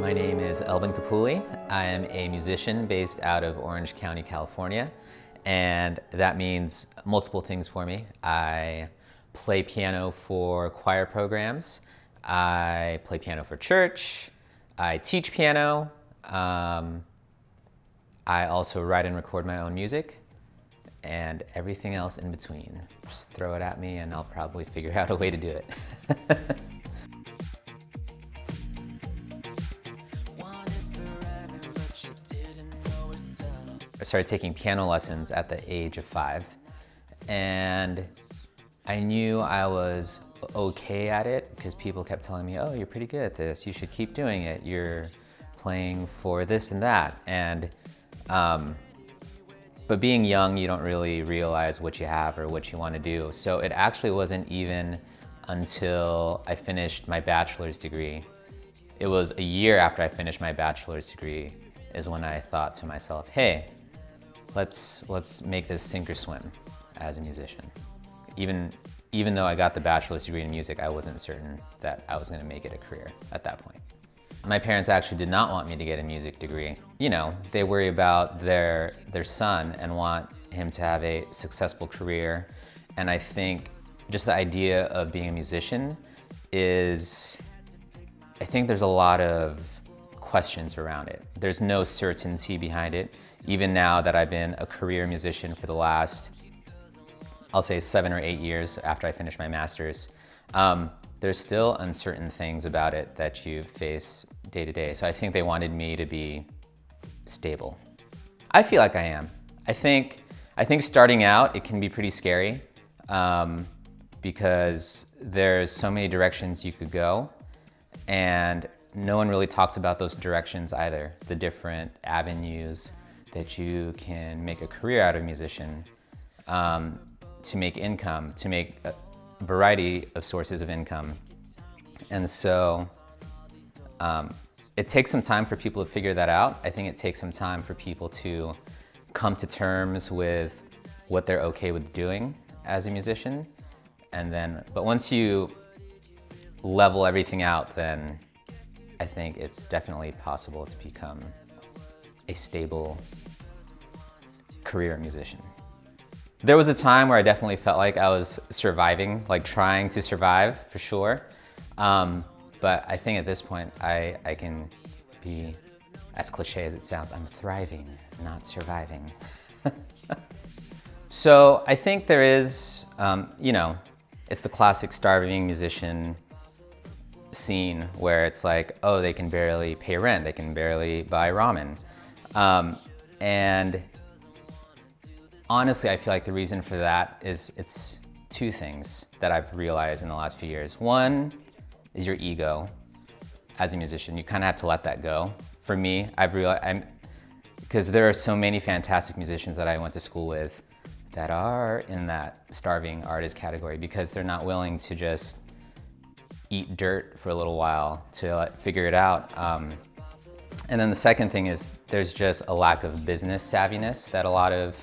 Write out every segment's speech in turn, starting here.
My name is Elben Capule. I am a musician based out of Orange County, California, and that means multiple things for me. I play piano for choir programs, I play piano for church, I teach piano, I also write and record my own music, and everything else in between. Just throw it at me and I'll probably figure out a way to do it. I started taking piano lessons at the age of 5, and I knew I was okay at it because people kept telling me, oh, you're pretty good at this, you should keep doing it, you're playing for this and that. And but being young, you don't really realize what you have or what you want to do. So it actually wasn't even until I finished my bachelor's degree. It was a year after I finished my bachelor's degree is when I thought to myself, hey, let's make this sink or swim as a musician. Even though I got the bachelor's degree in music, I wasn't certain that I was going to make it a career at that point. My parents actually did not want me to get a music degree. You know, they worry about their son and want him to have a successful career. And I think just the idea of being a musician is, I think there's a lot of questions around it. There's no certainty behind it. Even now that I've been a career musician for the last, I'll say 7 or 8 years after I finished my master's, there's still uncertain things about it that you face day to day. So I think they wanted me to be stable. I feel like I am. I think starting out, it can be pretty scary because there's so many directions you could go, and no one really talks about those directions either, the different avenues that you can make a career out of musician, to make income, to make a variety of sources of income. And so it takes some time for people to figure that out. I think it takes some time for people to come to terms with what they're okay with doing as a musician. And then, but once you level everything out, then I think it's definitely possible to become a stable career musician. There was a time where I definitely felt like I was surviving, like trying to survive for sure. But I think at this point, I can be, as cliche as it sounds, I'm thriving, not surviving. So I think there is, you know, it's the classic starving musician scene where it's like, oh, they can barely pay rent, they can barely buy ramen. And honestly, I feel like the reason for that is it's two things that I've realized in the last few years. One is your ego as a musician. You kind of have to let that go. For me, I've realized, because there are so many fantastic musicians that I went to school with that are in that starving artist category because they're not willing to just eat dirt for a little while to figure it out. And then the second thing is there's just a lack of business savviness that a lot of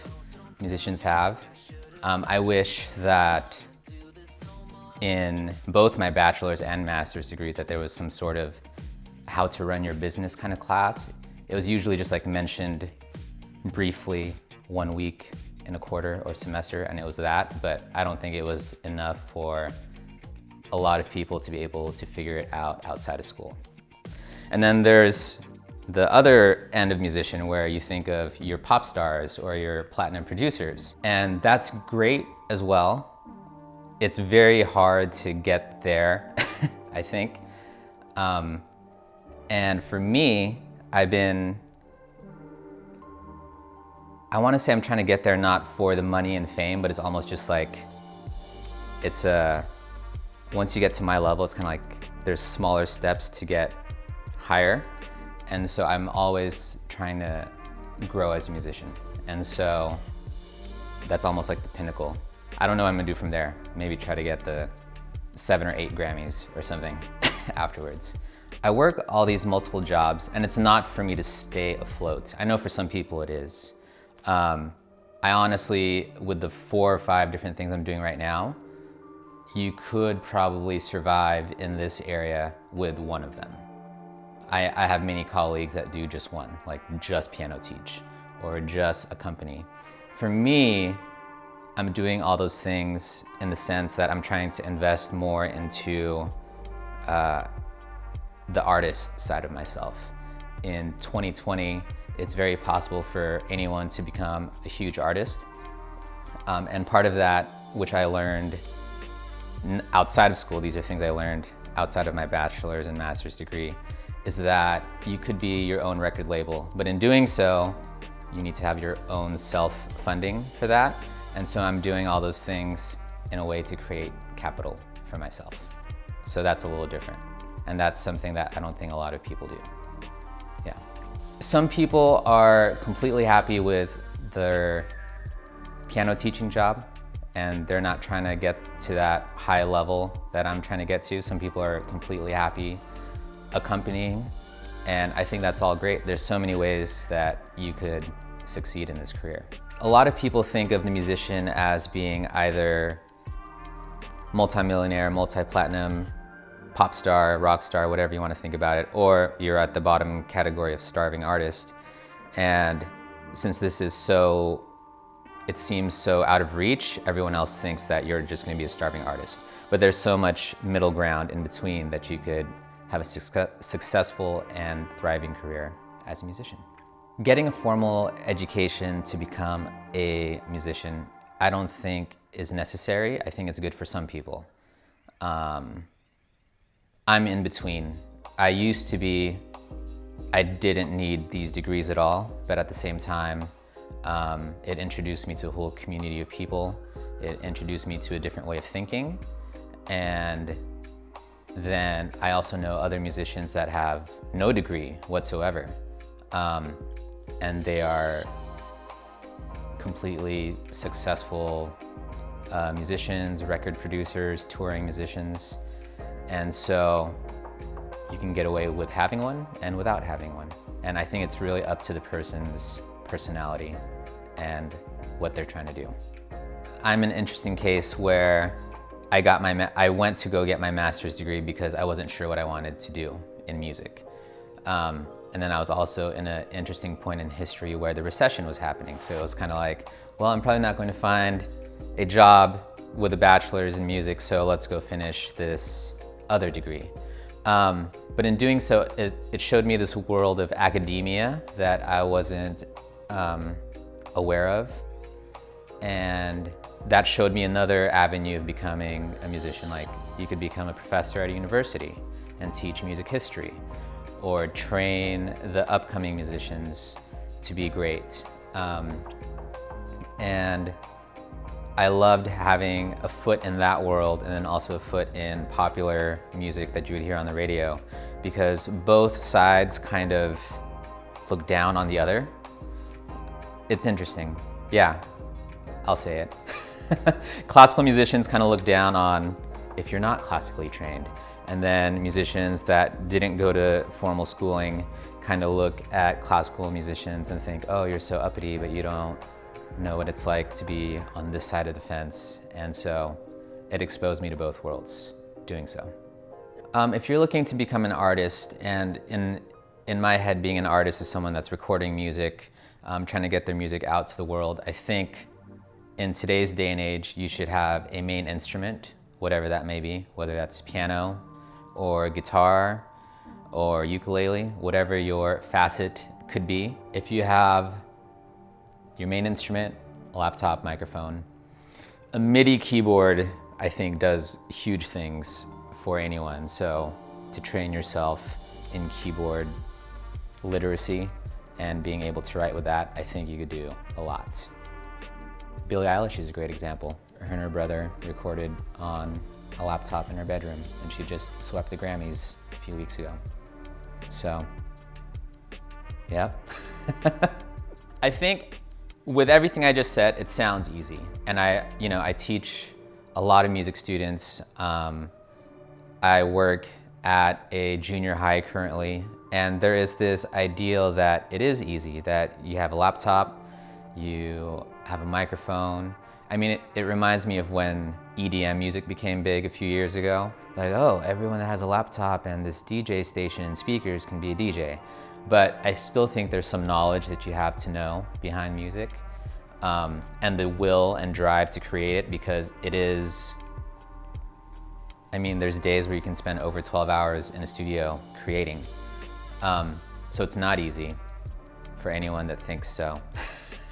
musicians have. I wish that in both my bachelor's and master's degree that there was some sort of how to run your business kind of class. It was usually just like mentioned briefly 1 week in a quarter or semester, and it was that, but I don't think it was enough for a lot of people to be able to figure it out outside of school. And then there's the other end of musician where you think of your pop stars or your platinum producers, and that's great as well. It's very hard to get there, I think. And for me, I want to say I'm trying to get there not for the money and fame, but it's almost just like, once you get to my level, it's kind of like there's smaller steps to get higher. And so I'm always trying to grow as a musician. And so that's almost like the pinnacle. I don't know what I'm gonna do from there. Maybe try to get the 7 or 8 Grammys or something afterwards. I work all these multiple jobs, and it's not for me to stay afloat. I know for some people it is. I honestly, with the 4 or 5 different things I'm doing right now, you could probably survive in this area with one of them. I have many colleagues that do just one, like just piano teach or just accompany. For me, I'm doing all those things in the sense that I'm trying to invest more into the artist side of myself. In 2020, it's very possible for anyone to become a huge artist. And part of that, which I learned outside of school, these are things I learned outside of my bachelor's and master's degree, is that you could be your own record label. But in doing so, you need to have your own self-funding for that. And so I'm doing all those things in a way to create capital for myself. So that's a little different. And that's something that I don't think a lot of people do. Yeah. Some people are completely happy with their piano teaching job, and they're not trying to get to that high level that I'm trying to get to. Some people are completely happy accompanying, and I think that's all great. There's so many ways that you could succeed in this career. A lot of people think of the musician as being either multimillionaire, multi-platinum, pop star, rock star, whatever you want to think about it, or you're at the bottom category of starving artist. And since this is it seems so out of reach, everyone else thinks that you're just going to be a starving artist. But there's so much middle ground in between that you could have a successful and thriving career as a musician. Getting a formal education to become a musician, I don't think is necessary. I think it's good for some people. I'm in between. I didn't need these degrees at all, but at the same time, it introduced me to a whole community of people. It introduced me to a different way of thinking. And then I also know other musicians that have no degree whatsoever. And they are completely successful musicians, record producers, touring musicians. And so you can get away with having one and without having one. And I think it's really up to the person's personality and what they're trying to do. I'm an interesting case where I went to go get my master's degree because I wasn't sure what I wanted to do in music. And then I was also in an interesting point in history where the recession was happening. So it was kind of like, well, I'm probably not going to find a job with a bachelor's in music, so let's go finish this other degree. But in doing so, it showed me this world of academia that I wasn't aware of. And that showed me another avenue of becoming a musician. Like, you could become a professor at a university and teach music history, or train the upcoming musicians to be great. And I loved having a foot in that world and then also a foot in popular music that you would hear on the radio, because both sides kind of look down on the other. It's interesting. Yeah, I'll say it. Classical musicians kind of look down on if you're not classically trained. And then musicians that didn't go to formal schooling kind of look at classical musicians and think, oh, you're so uppity, but you don't know what it's like to be on this side of the fence. And so it exposed me to both worlds doing so. If you're looking to become an artist, and in my head, being an artist is someone that's recording music, trying to get their music out to the world, I think in today's day and age, you should have a main instrument, whatever that may be, whether that's piano or guitar or ukulele, whatever your facet could be. If you have your main instrument, a laptop, microphone, a MIDI keyboard, I think does huge things for anyone. So to train yourself in keyboard literacy and being able to write with that, I think you could do a lot. Billie Eilish is a great example. Her and her brother recorded on a laptop in her bedroom, and she just swept the Grammys a few weeks ago. So, yeah. I think with everything I just said, it sounds easy. And I teach a lot of music students. I work at a junior high currently, and there is this ideal that it is easy, that you have a laptop, you have a microphone, I mean, it reminds me of when EDM music became big a few years ago. Like, oh, everyone that has a laptop and this DJ station and speakers can be a DJ. But I still think there's some knowledge that you have to know behind music, and the will and drive to create it, because it is, I mean, there's days where you can spend over 12 hours in a studio creating. So it's not easy for anyone that thinks so.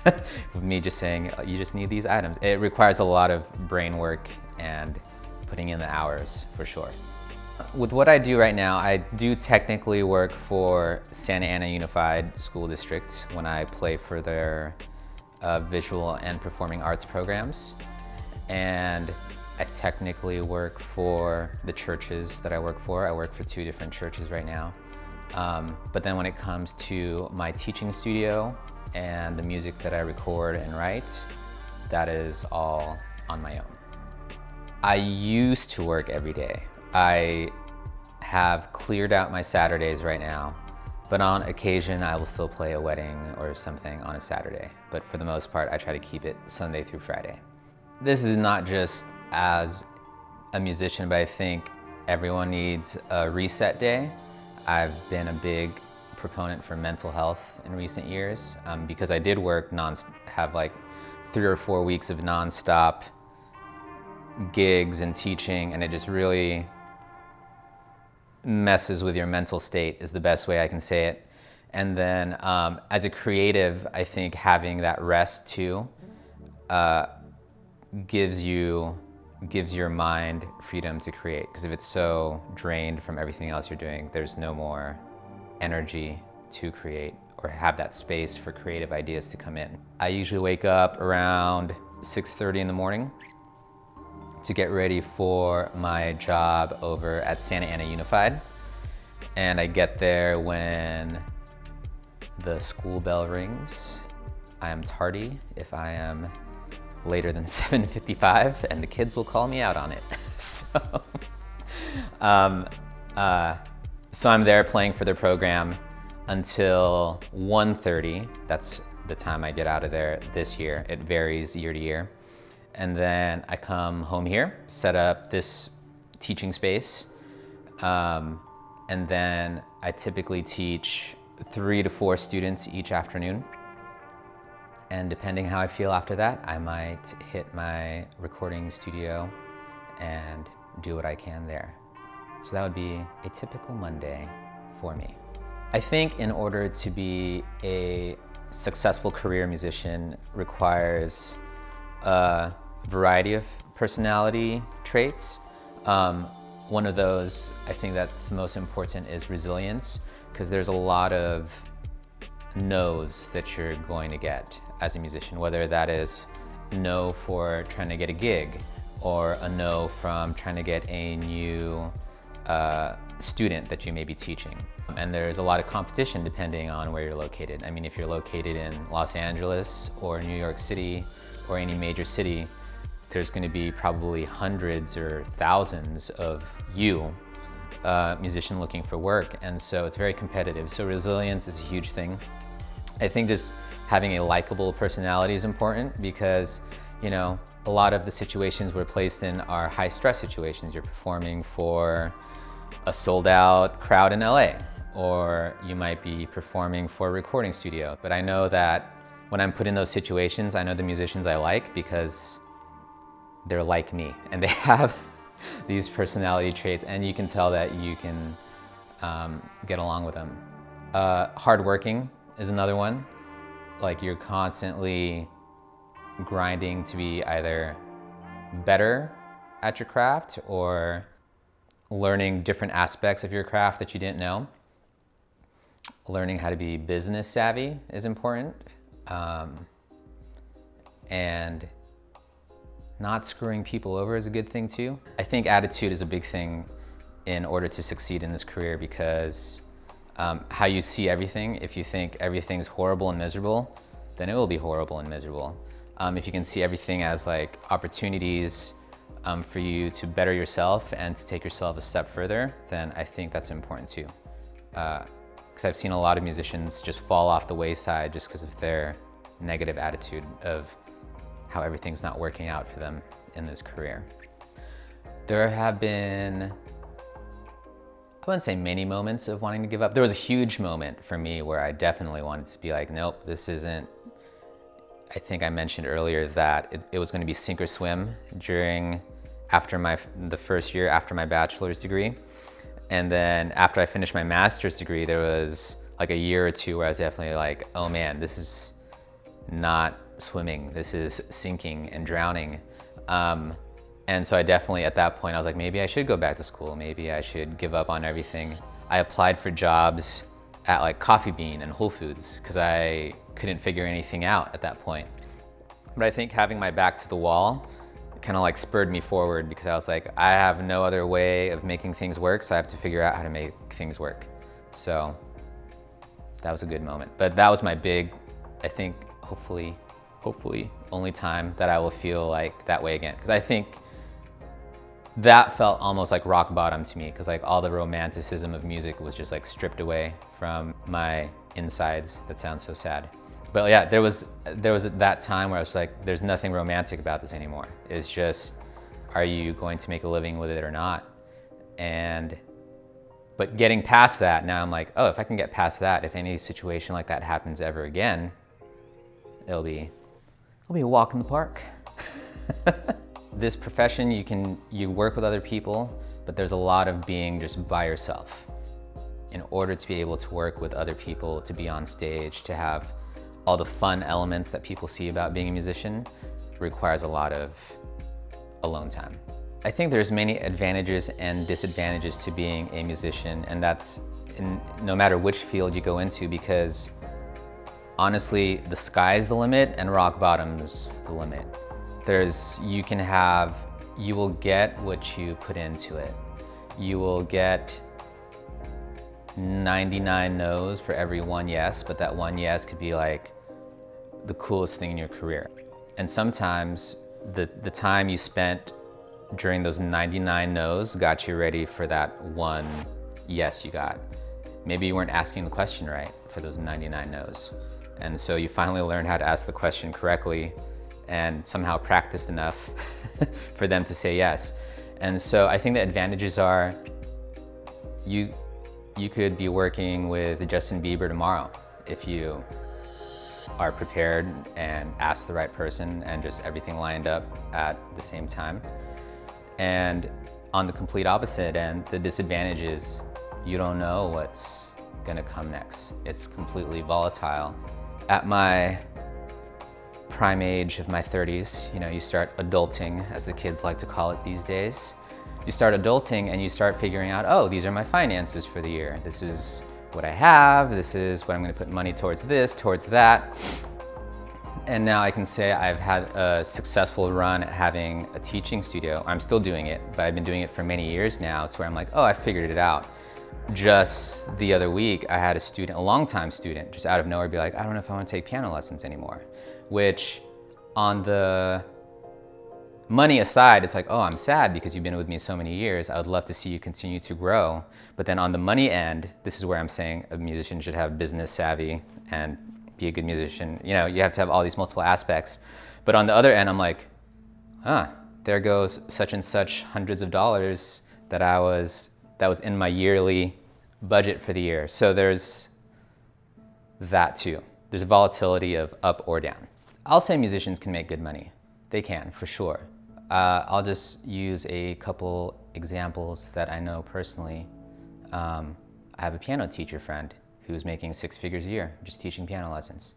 With me just saying, you just need these items. It requires a lot of brain work and putting in the hours, for sure. With what I do right now, I do technically work for Santa Ana Unified School District when I play for their visual and performing arts programs. And I technically work for the churches that I work for. I work for 2 different churches right now. But then when it comes to my teaching studio and the music that I record and write, that is all on my own. I used to work every day. I have cleared out my Saturdays right now, but on occasion I will still play a wedding or something on a Saturday. But for the most part, I try to keep it Sunday through Friday. This is not just as a musician, but I think everyone needs a reset day. I've been a big proponent for mental health in recent years, because I did have like 3 or 4 weeks of nonstop gigs and teaching, and it just really messes with your mental state, is the best way I can say it. And then as a creative, I think having that rest too gives your mind freedom to create, because if it's so drained from everything else you're doing, there's no more energy to create or have that space for creative ideas to come in. I usually wake up around 6:30 in the morning to get ready for my job over at Santa Ana Unified. And I get there when the school bell rings. I am tardy if I am later than 7:55, and the kids will call me out on it. So I'm there playing for the program until 1:30. That's the time I get out of there this year. It varies year to year. And then I come home here, set up this teaching space, and then I typically teach 3 to 4 students each afternoon. And depending how I feel after that, I might hit my recording studio and do what I can there. So that would be a typical Monday for me. I think in order to be a successful career musician requires a variety of personality traits. One of those, I think that's most important, is resilience, because there's a lot of no's that you're going to get as a musician, whether that is no for trying to get a gig, or a no from trying to get a new student that you may be teaching. And there's a lot of competition depending on where you're located. I mean, if you're located in Los Angeles or New York City or any major city, there's going to be probably hundreds or thousands of musician looking for work, and so it's very competitive. So resilience is a huge thing. I think just having a likable personality is important, because a lot of the situations we're placed in are high stress situations. You're performing for a sold out crowd in LA, or you might be performing for a recording studio. But I know that when I'm put in those situations, I know the musicians I like because they're like me and they have these personality traits, and you can tell that you can get along with them. Hardworking is another one. Like, you're constantly grinding to be either better at your craft or learning different aspects of your craft that you didn't know. Learning how to be business savvy is important. And not screwing people over is a good thing too. I think attitude is a big thing in order to succeed in this career, because how you see everything, if you think everything's horrible and miserable, then it will be horrible and miserable. If you can see everything as like opportunities for you to better yourself and to take yourself a step further, then I think that's important too. Because I've seen a lot of musicians just fall off the wayside just because of their negative attitude of how everything's not working out for them in this career. There have been, I wouldn't say many moments of wanting to give up. There was a huge moment for me where I definitely wanted to be like, nope, this isn't. I think I mentioned earlier that it was going to be sink or swim after the first year after my bachelor's degree. And then after I finished my master's degree, there was like a year or two where I was definitely like, oh man, this is not swimming, this is sinking and drowning. And so I definitely, at that point, I was like, maybe I should go back to school. Maybe I should give up on everything. I applied for jobs at like Coffee Bean and Whole Foods because I couldn't figure anything out at that point. But I think having my back to the wall kind of like spurred me forward because I was like, I have no other way of making things work, so I have to figure out how to make things work. So that was a good moment. But that was my big, I think, hopefully only time that I will feel like that way again. Because I think that felt almost like rock bottom to me, because like all the romanticism of music was just like stripped away from my insides. That sounds so sad. But yeah, there was that time where I was like, there's nothing romantic about this anymore. It's just, are you going to make a living with it or not? But getting past that, now I'm like, oh, if I can get past that, if any situation like that happens ever again, it'll be a walk in the park. This profession, you work with other people, but there's a lot of being just by yourself. In order to be able to work with other people, to be on stage, to have all the fun elements that people see about being a musician, requires a lot of alone time. I think there's many advantages and disadvantages to being a musician, and that's no matter which field you go into, because honestly, the sky's the limit and rock bottom's the limit. You will get what you put into it. You will get 99 no's for every one yes, but that one yes could be like the coolest thing in your career. And sometimes the time you spent during those 99 no's got you ready for that one yes you got. Maybe you weren't asking the question right for those 99 no's. And so you finally learned how to ask the question correctly and somehow practiced enough for them to say yes. And so I think the advantages are you could be working with Justin Bieber tomorrow if you are prepared and ask the right person and just everything lined up at the same time. And on the complete opposite end, the disadvantage is you don't know what's gonna come next. It's completely volatile. At my prime age of my 30s, you start adulting, as the kids like to call it these days. You start adulting and you start figuring out, oh, these are my finances for the year. This is what I have. This is what I'm gonna put money towards this, towards that. And now I can say I've had a successful run at having a teaching studio. I'm still doing it, but I've been doing it for many years now, to where I'm like, oh, I figured it out. Just the other week, I had a longtime student, just out of nowhere be like, I don't know if I want to take piano lessons anymore. Which, on the money aside, it's like, oh, I'm sad because you've been with me so many years. I would love to see you continue to grow. But then on the money end, this is where I'm saying a musician should have business savvy and be a good musician. You have to have all these multiple aspects. But on the other end, I'm like, there goes such and such hundreds of dollars that was in my yearly budget for the year. So there's that too. There's a volatility of up or down. I'll say musicians can make good money. They can, for sure. I'll just use a couple examples that I know personally. I have a piano teacher friend who's making 6 figures a year just teaching piano lessons.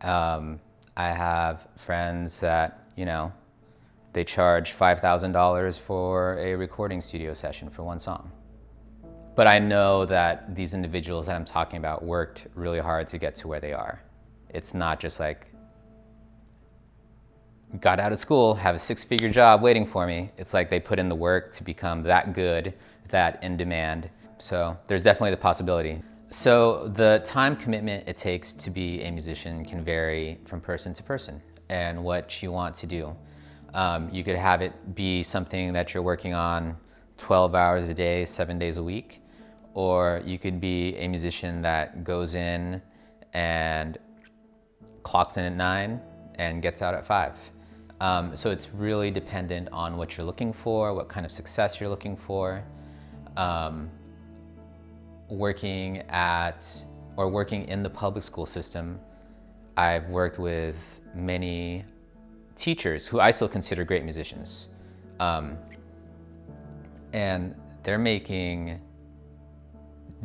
I have friends that, they charge $5,000 for a recording studio session for one song. But I know that these individuals that I'm talking about worked really hard to get to where they are. It's not just like, got out of school, have a 6-figure job waiting for me. It's like they put in the work to become that good, that in demand. So there's definitely the possibility. So the time commitment it takes to be a musician can vary from person to person and what you want to do. You could have it be something that you're working on 12 hours a day, 7 days a week, or you could be a musician that goes in and clocks in at 9 and gets out at 5. So it's really dependent on what you're looking for, what kind of success you're looking for. Working in the public school system, I've worked with many teachers who I still consider great musicians. And they're making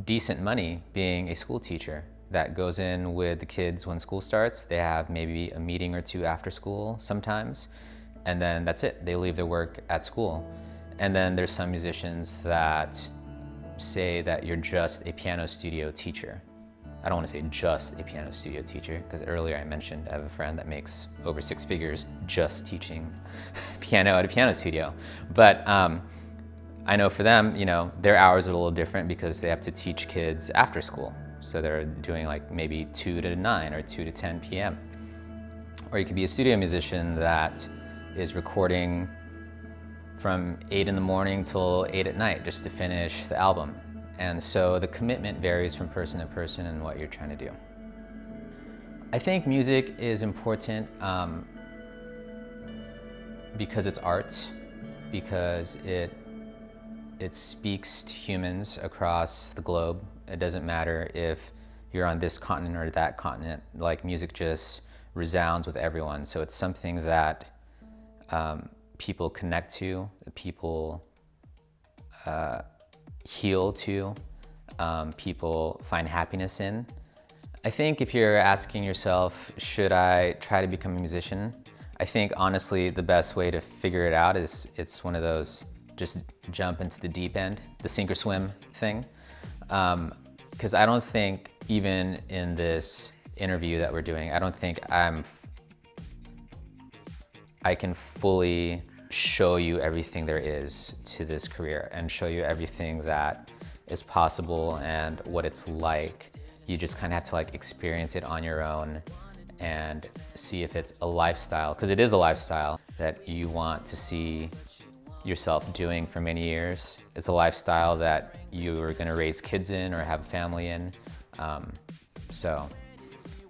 decent money being a school teacher that goes in with the kids when school starts. They have maybe a meeting or two after school sometimes, and then that's it. They leave their work at school. And then there's some musicians that say that you're just a piano studio teacher. I don't want to say just a piano studio teacher, because earlier I mentioned I have a friend that makes over 6 figures just teaching piano at a piano studio. But I know for them, their hours are a little different because they have to teach kids after school. So they're doing like maybe 2 to 9 or 2 to 10 p.m. Or you could be a studio musician that is recording from 8 in the morning till 8 at night just to finish the album. And so the commitment varies from person to person and what you're trying to do. I think music is important because it's art, because it speaks to humans across the globe. It doesn't matter if you're on this continent or that continent, like music just resounds with everyone. So it's something that people connect to, people heal to, people find happiness in. I think if you're asking yourself, should I try to become a musician? I think honestly the best way to figure it out is it's one of those just jump into the deep end, the sink or swim thing. Because I don't think, even in this interview that we're doing, I don't think I can fully show you everything there is to this career and show you everything that is possible and what it's like. You just kind of have to experience it on your own and see if it's a lifestyle, because it is a lifestyle that you want to see yourself doing for many years. It's a lifestyle that you are going to raise kids in or have a family in. So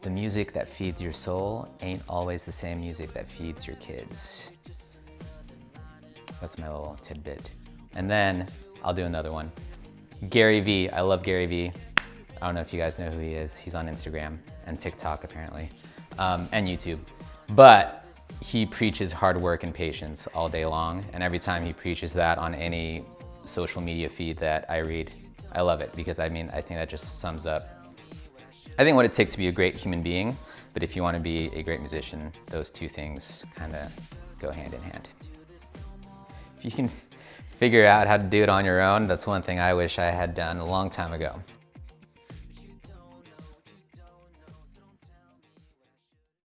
the music that feeds your soul ain't always the same music that feeds your kids. That's my little tidbit. And then I'll do another one. Gary Vee. I love Gary Vee. I don't know if you guys know who he is. He's on Instagram and TikTok apparently, and YouTube. But he preaches hard work and patience all day long. And every time he preaches that on any social media feed that I read, I love it, because I think that just sums up, I think, what it takes to be a great human being. But if you want to be a great musician, those two things kind of go hand in hand. If you can figure out how to do it on your own, that's one thing I wish I had done a long time ago.